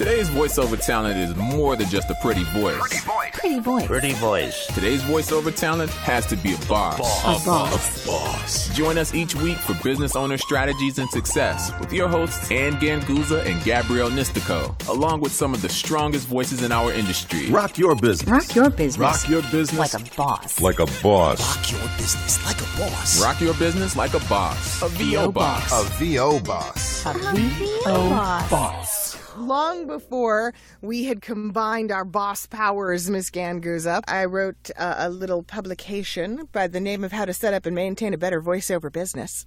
Today's voiceover talent is more than just a pretty voice. Pretty voice. Today's voiceover talent has to be a boss. A boss. Join us each week for business owner strategies and success with your hosts Ann Ganguzza and Gabrielle Nistico, along with some of the strongest voices in our industry. Rock your business. Rock your business. Rock your business. Like a boss. Like a boss. Rock your business like a boss. Rock your business like a boss. A VO boss. A VO boss. A VO boss. Long before we had combined our boss powers, Miss Ganguzza, I wrote a little publication by the name of How to Set Up and Maintain a Better Voiceover Business.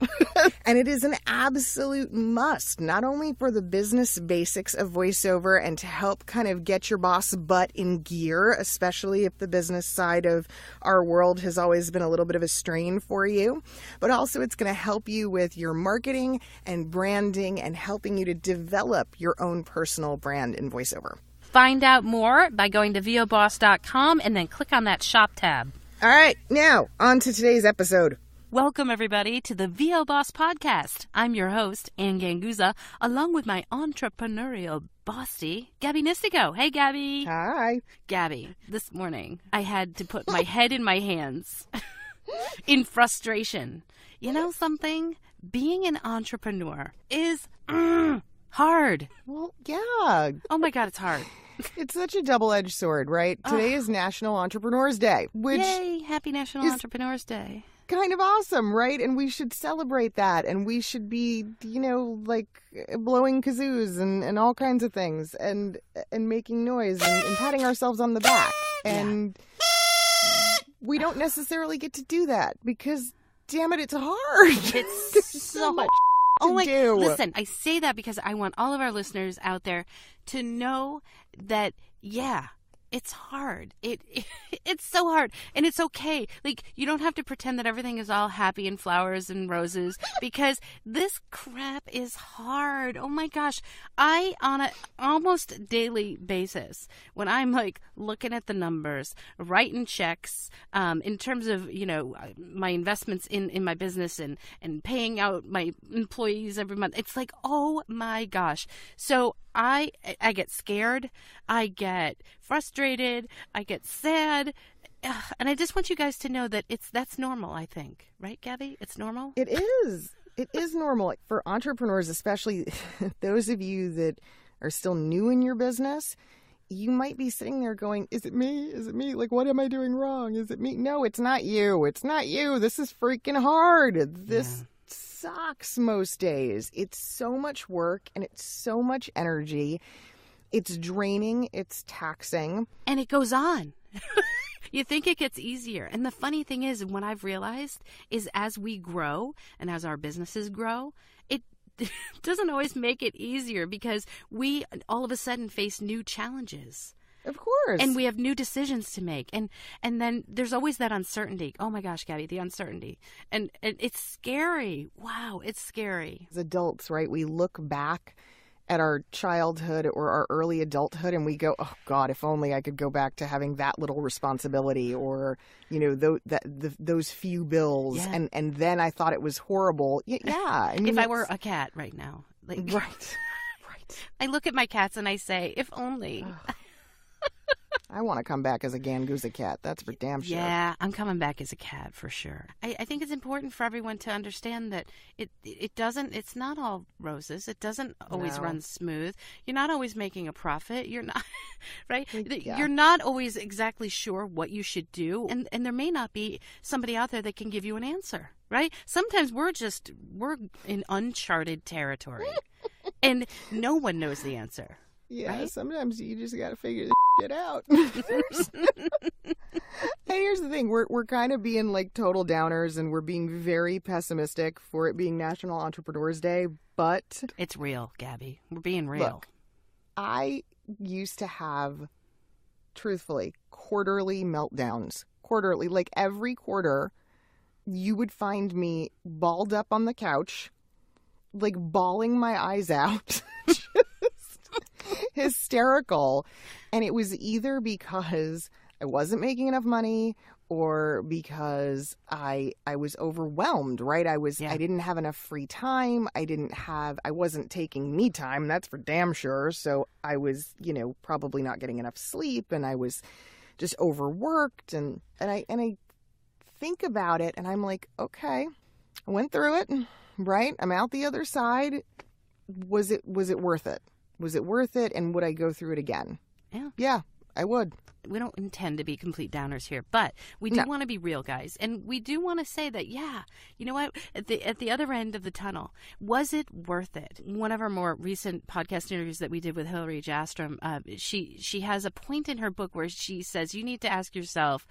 And it is an absolute must, not only for the business basics of voiceover and to help kind of get your boss butt in gear, especially if the business side of our world has always been a little bit of a strain for you, but also it's going to help you with your marketing and branding and helping you to develop your own personal brand in voiceover. Find out more by going to voboss.com and then click on that shop tab. All right, now on to today's episode. Welcome, everybody, to the VO Boss Podcast. I'm your host, Ann Ganguzza, along with my entrepreneurial bossy, Gabby Nistico. Hey, Gabby. Hi. Gabby, this morning I had to put my head in my hands in frustration. You know something? Being an entrepreneur is hard. Well, yeah. Oh my God, it's hard. It's such a double-edged sword, right? Today is National Entrepreneurs Day, which Yay, happy National Entrepreneurs Day. kind of awesome, right? And we should celebrate that. And we should be, like blowing kazoos and all kinds of things and making noise and patting ourselves on the back. And we don't necessarily get to do that because, damn it, it's hard. It's so much. Oh my! do. Listen, I say that because I want all of our listeners out there to know that, yeah, it's hard. It's so hard, and it's okay. Like, you don't have to pretend that everything is all happy and flowers and roses because this crap is hard. Oh my gosh, on a almost daily basis, when I'm like looking at the numbers, writing checks, in terms of my investments in my business and paying out my employees every month, it's like, oh my gosh. So I get scared, I get frustrated, I get sad, and I just want you guys to know that that's normal, I think. Right, Gabby? It's normal? It is. It is normal. For entrepreneurs, especially those of you that are still new in your business, you might be sitting there going, is it me? Is it me? Like, what am I doing wrong? Is it me? No, it's not you. It's not you. This is freaking hard. This sucks most days. It's so much work and it's so much energy. It's draining. It's taxing. And it goes on. You think it gets easier. And the funny thing is, what I've realized is as we grow and as our businesses grow, it doesn't always make it easier because we all of a sudden face new challenges. Of course. And we have new decisions to make. And then there's always that uncertainty. Oh my gosh, Gabby, the uncertainty. And it's scary. Wow, it's scary. As adults, right, we look back at our childhood or our early adulthood and we go, oh God, if only I could go back to having that little responsibility or, those few bills. Yeah. And then I thought it was horrible. Yeah. I mean, if I were a cat right now. Right. Right. I look at my cats and I say, if only. I want to come back as a Ganguzza cat. That's for damn sure. Yeah, I'm coming back as a cat for sure. I think it's important for everyone to understand that it's not all roses. It doesn't always run smooth. You're not always making a profit. You're not, right? Yeah. You're not always exactly sure what you should do. And there may not be somebody out there that can give you an answer, right? Sometimes we're in uncharted territory and no one knows the answer. Yeah, right? Sometimes you just got to figure this shit out. And here's the thing. We're kind of being like total downers and we're being very pessimistic for it being National Entrepreneurs Day, but it's real, Gabby. We're being real. Look, I used to have, truthfully, quarterly meltdowns. Quarterly, like every quarter, you would find me balled up on the couch, like bawling my eyes out. Hysterical. And it was either because I wasn't making enough money or because I was overwhelmed, right? I didn't have enough free time. I wasn't taking me time, that's for damn sure. So I was, probably not getting enough sleep, and I was just overworked, and I think about it, and I'm like, okay, I went through it, right? I'm out the other side. Was it worth it? Was it worth it? And would I go through it again? Yeah, I would. We don't intend to be complete downers here, but we do want to be real, guys. And we do want to say that, yeah, you know what? At the other end of the tunnel, was it worth it? One of our more recent podcast interviews that we did with Hillary Jastrom, she has a point in her book where she says you need to ask yourself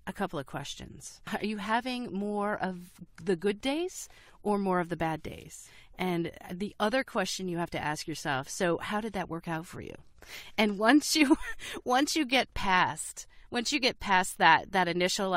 a couple of questions. Are you having more of the good days or more of the bad days? And the other question you have to ask yourself, so how did that work out for you? And once you get past that initial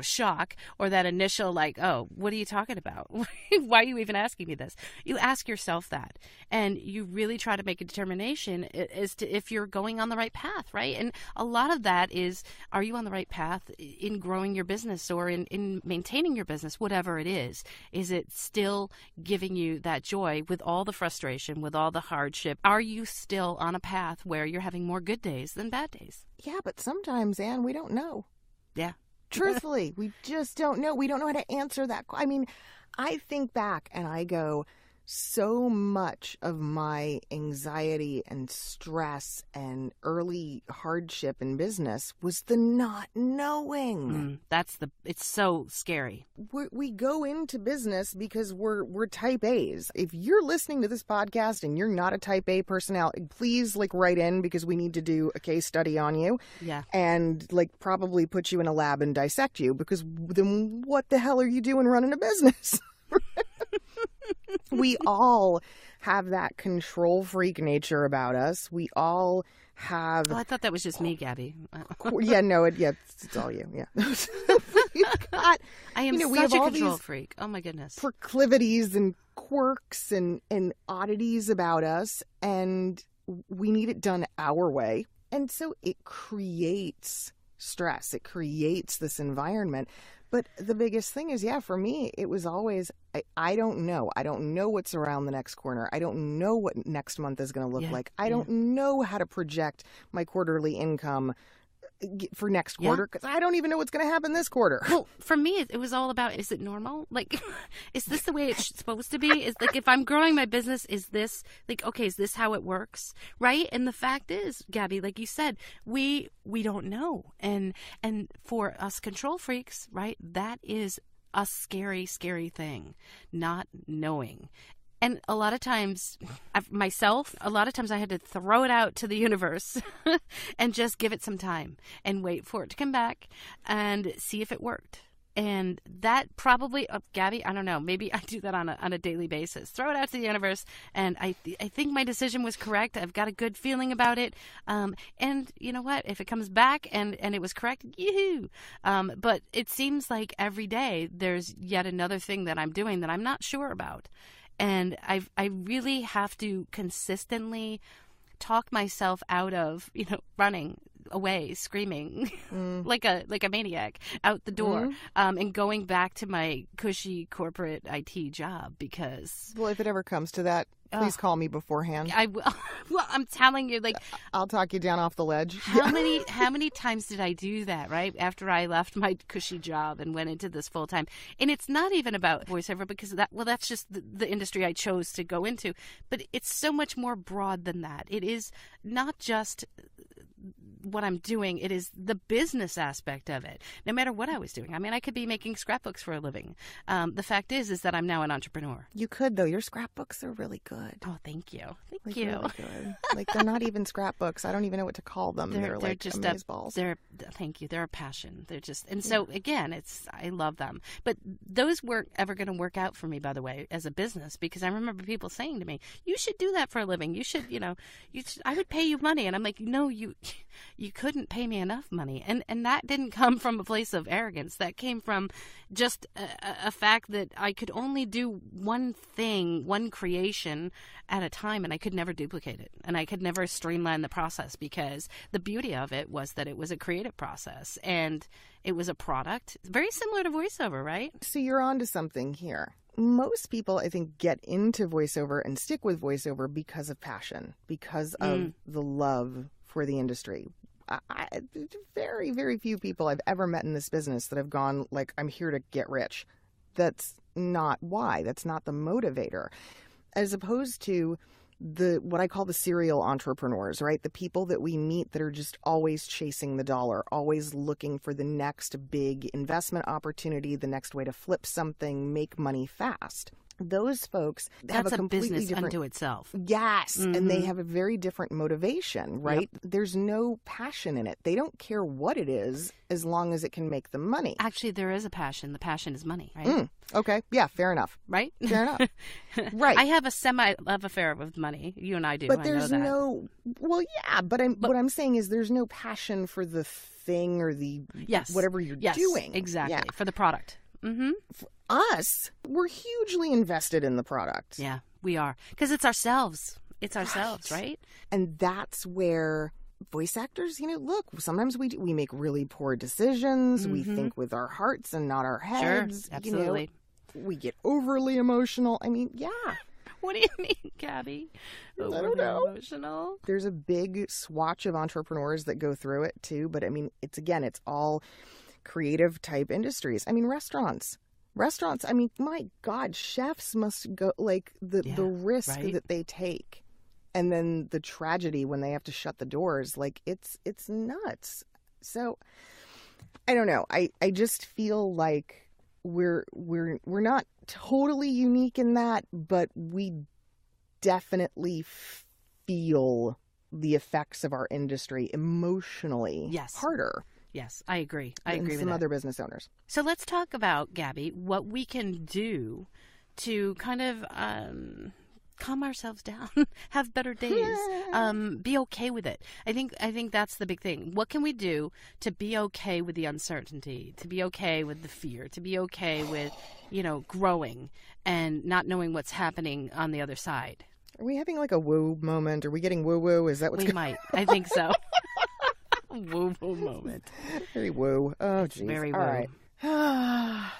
shock, or that initial oh, what are you talking about? Why are you even asking me this? You ask yourself that, and you really try to make a determination as to if you're going on the right path, right? And a lot of that is, are you on the right path in growing your business or in maintaining your business, whatever it is? Is it still giving you that joy with all the frustration, with all the hardship? Are you still on a path where you're having more good days than bad days? Yeah, but sometimes, Anne, we don't know. Yeah. Truthfully, we just don't know. We don't know how to answer that. I mean, I think back and I go, so much of my anxiety and stress and early hardship in business was the not knowing. It's so scary. We go into business because we're type A's. If you're listening to this podcast and you're not a type A personality, please write in, because we need to do a case study on you. Yeah. And probably put you in a lab and dissect you, because then what the hell are you doing running a business? We all have that control freak nature about us. We all have... Oh, I thought that was just me, Gabby. It's all you. Yeah. I am such a control freak. Oh, my goodness. Proclivities and quirks and oddities about us, and we need it done our way. And so it creates stress. It creates this environment. But the biggest thing is, for me, it was always, I don't know. I don't know what's around the next corner. I don't know what next month is going to look like. I don't know how to project my quarterly income for next quarter, because I don't even know what's going to happen this quarter. Well, for me, it was all about, is it normal? Is this the way it's supposed to be? Is if I'm growing my business, is this okay, is this how it works? Right? And the fact is, Gabby, like you said, we don't know. And for us control freaks, right, that is a scary, scary thing, not knowing. And a lot of times, I had to throw it out to the universe and just give it some time and wait for it to come back and see if it worked. And that probably, Gabby, I don't know, maybe I do that on a daily basis. Throw it out to the universe, and I think my decision was correct. I've got a good feeling about it. And you know what? If it comes back and it was correct, yoo-hoo. But it seems like every day there's yet another thing that I'm doing that I'm not sure about. And I really have to consistently talk myself out of, running away, screaming like a maniac out the door, and going back to my cushy corporate IT job, because... Well, if it ever comes to that, please call me beforehand. I will. Well, I'm telling you, I'll talk you down off the ledge. How many times did I do that, right? After I left my cushy job and went into this full time. And it's not even about voiceover, because that's just the industry I chose to go into. But it's so much more broad than that. It is not just what I'm doing, it is the business aspect of it, no matter what I was doing. I mean, I could be making scrapbooks for a living. The fact is that I'm now an entrepreneur. You could, though. Your scrapbooks are really good. Oh, thank you. Thank you. Really good. They're not even scrapbooks. I don't even know what to call them. They're just amazeballs. Thank you. They're a passion. They're just, and so again, I love them. But those weren't ever going to work out for me, by the way, as a business, because I remember people saying to me, "You should do that for a living. You should, I would pay you money." And I'm like, "No, you couldn't pay me enough money." And that didn't come from a place of arrogance. That came from just a fact that I could only do one thing, one creation at a time, and I could never duplicate it, and I could never streamline the process, because the beauty of it was that it was a creative process and it was a product very similar to voiceover, right? So you're onto something here. Most people, I think, get into voiceover and stick with voiceover because of passion, because of the love for the industry. Very, very few people I've ever met in this business that have gone like, I'm here to get rich. That's not why. That's not the motivator. As opposed to what I call the serial entrepreneurs, right? The people that we meet that are just always chasing the dollar, always looking for the next big investment opportunity, the next way to flip something, make money fast. Those folks have That's a completely business different unto itself. Yes, and they have a very different motivation, right? Yep. There's no passion in it. They don't care what it is as long as it can make them money. Actually, there is a passion. The passion is money, right? Okay, yeah, fair enough. Right? Fair enough. Right. I have a semi-love affair with money. You and I do. But I there's know that. no, well, yeah, but what I'm saying is there's no passion for the thing or the whatever you're doing. Exactly. Yeah. For the product. Mm-hmm. For us, we're hugely invested in the product. Yeah, we are. Because it's ourselves. It's ourselves, right? And that's where voice actors, look, sometimes we make really poor decisions. We think with our hearts and not our heads. Sure, absolutely. We get overly emotional. I mean, yeah. What do you mean, Gabby? I don't know. Emotional? There's a big swatch of entrepreneurs that go through it too. But I mean, it's all creative type industries. I mean, restaurants, I mean, my God, chefs must go like the risk that they take. And then the tragedy when they have to shut the doors, like it's nuts. So I don't know. I just feel like we're not totally unique in that, but we definitely feel the effects of our industry emotionally harder. Yes, I agree. I agree with some that. other business owners. So let's talk about, Gabby, what we can do to kind of calm ourselves down, have better days, be okay with it. I think that's the big thing. What can we do to be okay with the uncertainty, to be okay with the fear, to be okay with, growing and not knowing what's happening on the other side? Are we having like a woo moment? Are we getting woo-woo? Is that what's We might. I think so. Woo-woo moment. Very woo. Oh, geez. Very woo. All right.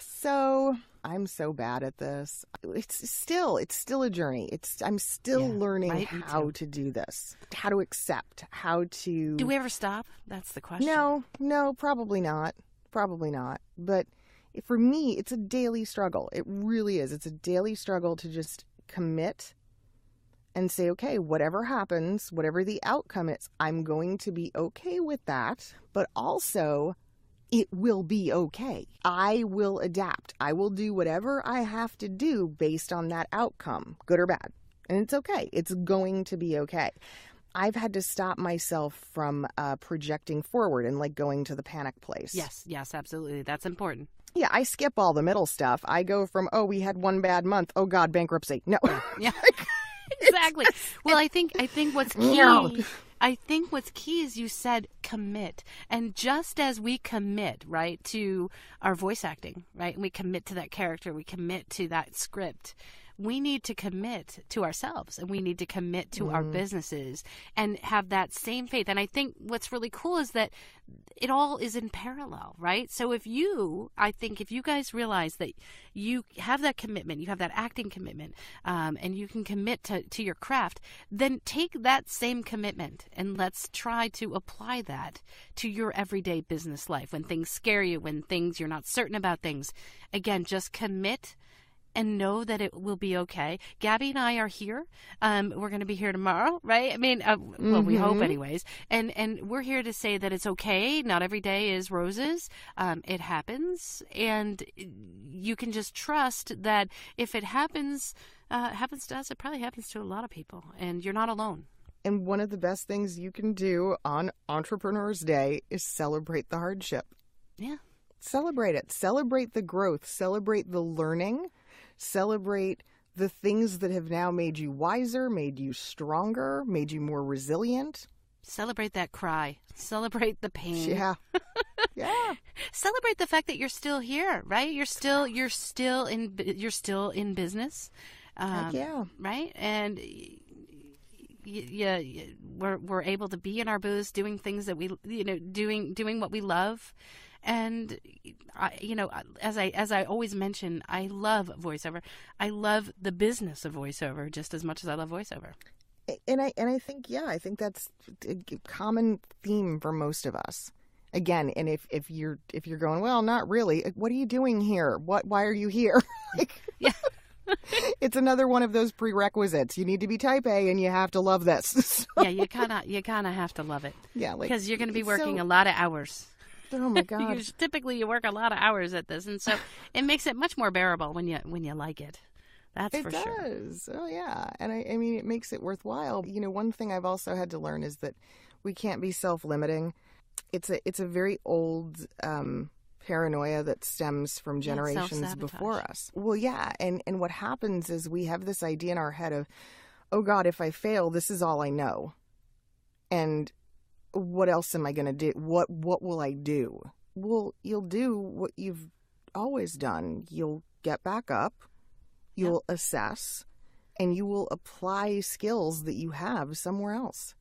So I'm so bad at this. It's still a journey. I'm still learning how to do this, how to accept, how to. Do we ever stop? That's the question. No, probably not. But for me, it's a daily struggle. It really is. It's a daily struggle to just commit and say, okay, whatever happens, whatever the outcome is, I'm going to be okay with that. But also, it will be okay. I will adapt. I will do whatever I have to do based on that outcome, good or bad. And it's okay. It's going to be okay. I've had to stop myself from projecting forward and like going to the panic place. Yes, absolutely. That's important. Yeah, I skip all the middle stuff. I go from, we had one bad month. Oh, God, bankruptcy. No. Yeah. Exactly. Well, I think what's key. No. I think what's key is you said commit, and just as we commit, right, to our voice acting, right, and we commit to that character, we commit to that script. We need to commit to ourselves, and we need to commit to our businesses and have that same faith. And I think what's really cool is that it all is in parallel, right? So if you guys realize that you have that commitment, you have that acting commitment, and you can commit to your craft, then take that same commitment and let's try to apply that to your everyday business life. When things scare you, when you're not certain about things, again, just commit and know that it will be okay. Gabby and I are here. We're going to be here tomorrow, right? I mean, well, we hope anyways. And we're here to say that it's okay. Not every day is roses. It happens. And you can just trust that if it happens to us, it probably happens to a lot of people. And you're not alone. And one of the best things you can do on Entrepreneur's Day is celebrate the hardship. Yeah. Celebrate it. Celebrate the growth. Celebrate the learning. Celebrate the things that have now made you wiser, made you stronger, made you more resilient. Celebrate that cry. Celebrate the pain. Yeah. Yeah. Celebrate the fact that you're still here, right? You're still in business. Heck yeah. Right? And we're able to be in our booths doing things that we, doing what we love. And, as I always mention, I love voiceover. I love the business of voiceover just as much as I love voiceover. And I think that's a common theme for most of us. Again, and if you're going, well, not really. What are you doing here? Why are you here? Yeah. It's another one of those prerequisites. You need to be type A, and you have to love this. Yeah, you kind of have to love it. Yeah, because you're going to be working a lot of hours. Oh my God! Typically, you work a lot of hours at this, and so it makes it much more bearable when you like it. That's for sure. It does. Oh yeah, and I mean, it makes it worthwhile. One thing I've also had to learn is that we can't be self-limiting. It's a very old paranoia that stems from generations before us. Well, yeah, and what happens is we have this idea in our head of, oh God, if I fail, this is all I know, and what else am I going to do? What will I do? Well, you'll do what you've always done. You'll get back up, you'll assess, and you will apply skills that you have somewhere else.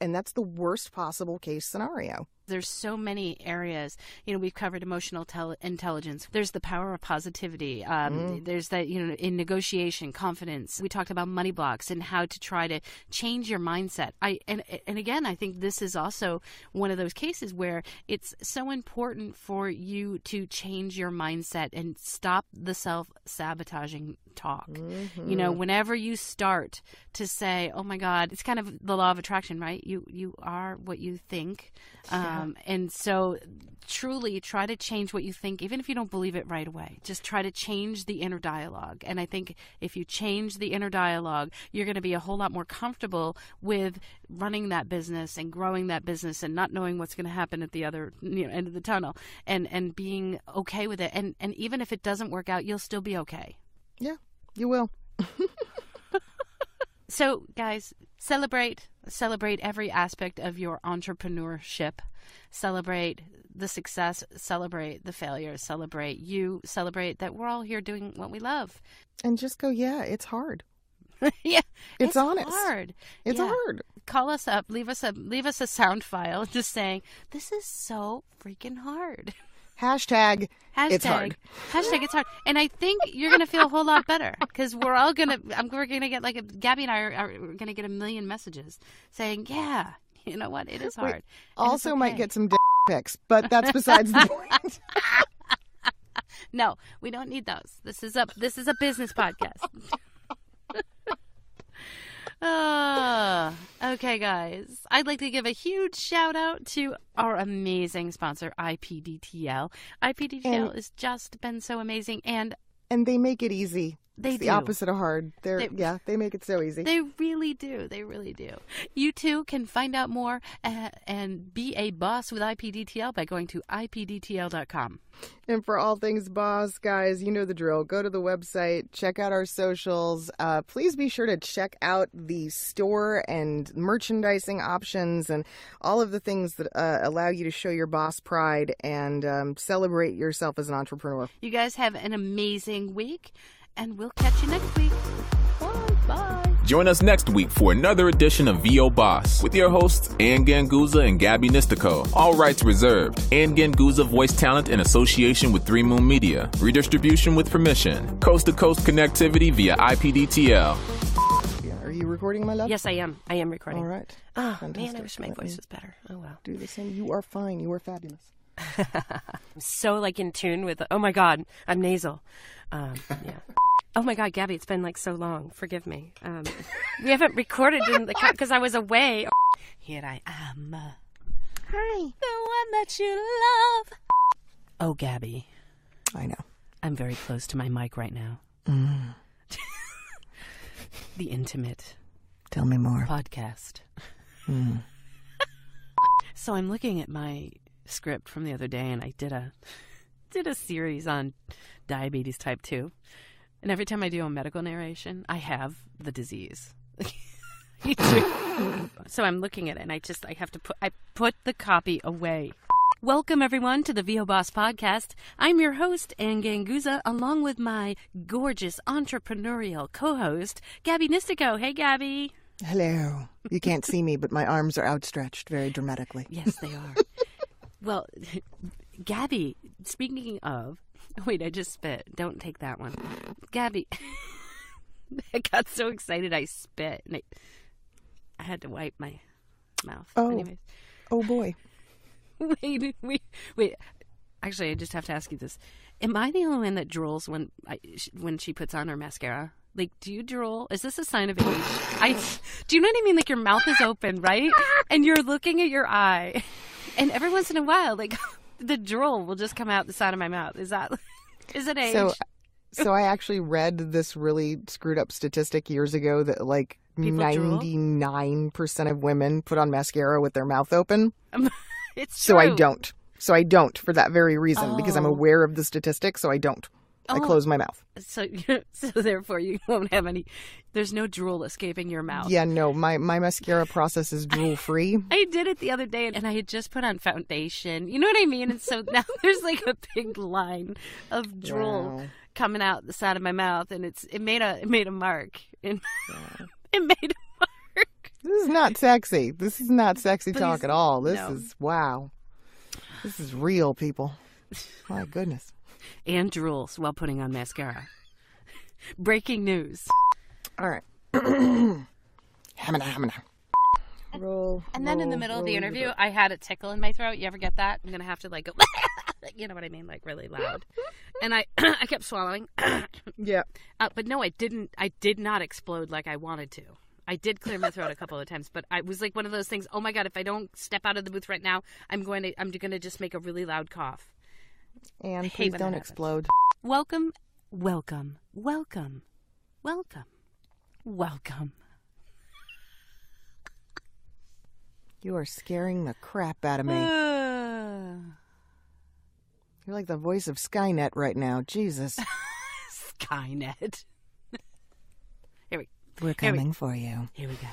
And that's the worst possible case scenario. There's so many areas. We've covered emotional intelligence. There's the power of positivity. There's that, in negotiation, confidence. We talked about money blocks and how to try to change your mindset. And again, I think this is also one of those cases where it's so important for you to change your mindset and stop the self-sabotaging talk. Mm-hmm. Whenever you start to say, oh my God, it's kind of the law of attraction, right? You are what you think. And so truly try to change what you think, even if you don't believe it right away. Just try to change the inner dialogue. And I think if you change the inner dialogue, you're going to be a whole lot more comfortable with running that business and growing that business and not knowing what's going to happen at the other end of the tunnel and being okay with it. And even if it doesn't work out, you'll still be okay. Yeah, you will. So, guys, celebrate every aspect of your entrepreneurship. Celebrate the success, celebrate the failure, celebrate that we're all here doing what we love. And just go, yeah, it's hard. Yeah, it's honest. Hard. It's hard. Call us up, leave us a sound file just saying, this is so freaking hard. Hashtag it's hard. Hashtag it's hard. And I think you're going to feel a whole lot better because we're going to get, Gabby and I are going to get 1 million messages saying, yeah, you know what? It is hard. We also might get some pics, but that's besides the point. No, we don't need those. This is a business podcast. Okay, guys. I'd like to give a huge shout out to our amazing sponsor, IPDTL. IPDTL has just been so amazing, and they make it easy. It's the opposite of hard. They make it so easy. They really do. They really do. You too can find out more and be a boss with IPDTL by going to ipdtl.com. And for all things boss, guys, you know the drill. Go to the website, check out our socials. Please be sure to check out the store and merchandising options and all of the things that allow you to show your boss pride and celebrate yourself as an entrepreneur. You guys have an amazing week. And we'll catch you next week. Bye. Join us next week for another edition of VO Boss with your hosts, Ann Ganguzza and Gabby Nistico. All rights reserved. Ann Ganguzza voice talent in association with 3 Moon Media. Redistribution with permission. Coast-to-coast connectivity via IPDTL. Are you recording, my love? Yes, I am. I am recording. All right. Oh, man, I wish my voice was better. Oh, well. Do the same. You are fine. You are fabulous. I'm so in tune with oh my God, I'm nasal. Yeah. Oh my God, Gabby, it's been so long. Forgive me. We haven't recorded in the because I was away. Here I am. Hi. The one that you love. Oh, Gabby. I know. I'm very close to my mic right now. The intimate. Tell me more. Podcast. So I'm looking at my script from the other day, and I did a series on diabetes type 2, and every time I do a medical narration, I have the disease. So I'm looking at it, and I put the copy away. Welcome everyone to the VO Boss podcast. I'm your host, Ann Ganguzza, along with my gorgeous entrepreneurial co-host, Gabby Nistico. Hey, Gabby. Hello. You can't see me, but my arms are outstretched very dramatically. Yes, they are. Well, Gabby, speaking of... Wait, I just spit. Don't take that one. Gabby, I got so excited I spit. And I had to wipe my mouth. Oh. Anyways. Oh, boy. Wait. Actually, I just have to ask you this. Am I the only one that drools when she puts on her mascara? Like, do you drool? Is this a sign of age? Do you know what I mean? Like, your mouth is open, right? And you're looking at your eye. And every once in a while, like, the drool will just come out the side of my mouth. Is it age? So I actually read this really screwed up statistic years ago that, like, People 99% of women put on mascara with their mouth open. It's so true. I don't for that very reason, because I'm aware of the statistic, so I don't. I close my mouth. So therefore you won't have any, there's no drool escaping your mouth. Yeah, no, my mascara process is drool free. I did it the other day and I had just put on foundation. You know what I mean? And so now there's like a big line of drool coming out the side of my mouth, and it made a mark. It made a mark. This is not sexy. This is not sexy talk at all. This no. is, wow. This is real, people. My goodness. And drools while putting on mascara. Breaking news. All right. Hamina. Roll. And then in the middle of the interview, I had a tickle in my throat. You ever get that? I'm going to have to like go, you know what I mean? Like really loud. And I kept swallowing. Yeah. But no, I didn't. I did not explode like I wanted to. I did clear my throat a couple of times, but I was like one of those things. Oh my God! If I don't step out of the booth right now, I'm going to just make a really loud cough. And please don't explode. Welcome. You are scaring the crap out of me. You're like the voice of Skynet right now. Jesus. Skynet. We're coming for you. Here we go.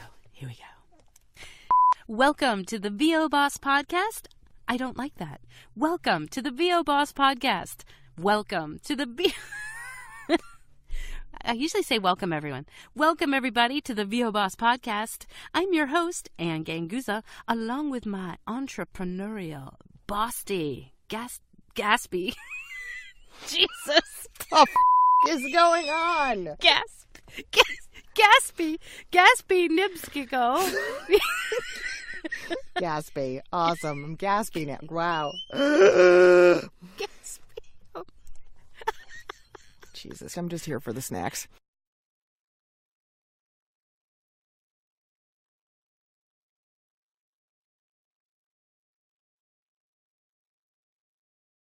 Welcome to the VO Boss Podcast. I don't like that. Welcome to the VO Boss Podcast. Welcome to the I usually say welcome, everyone. Welcome, everybody, to the VO Boss Podcast. I'm your host, Ann Ganguzza, along with my entrepreneurial bossy, Gaspy. Jesus. What the is going on? Gaspy Nibskiko. Gaspy. Awesome. I'm gaspy now. Wow. Gaspy. Jesus, I'm just here for the snacks.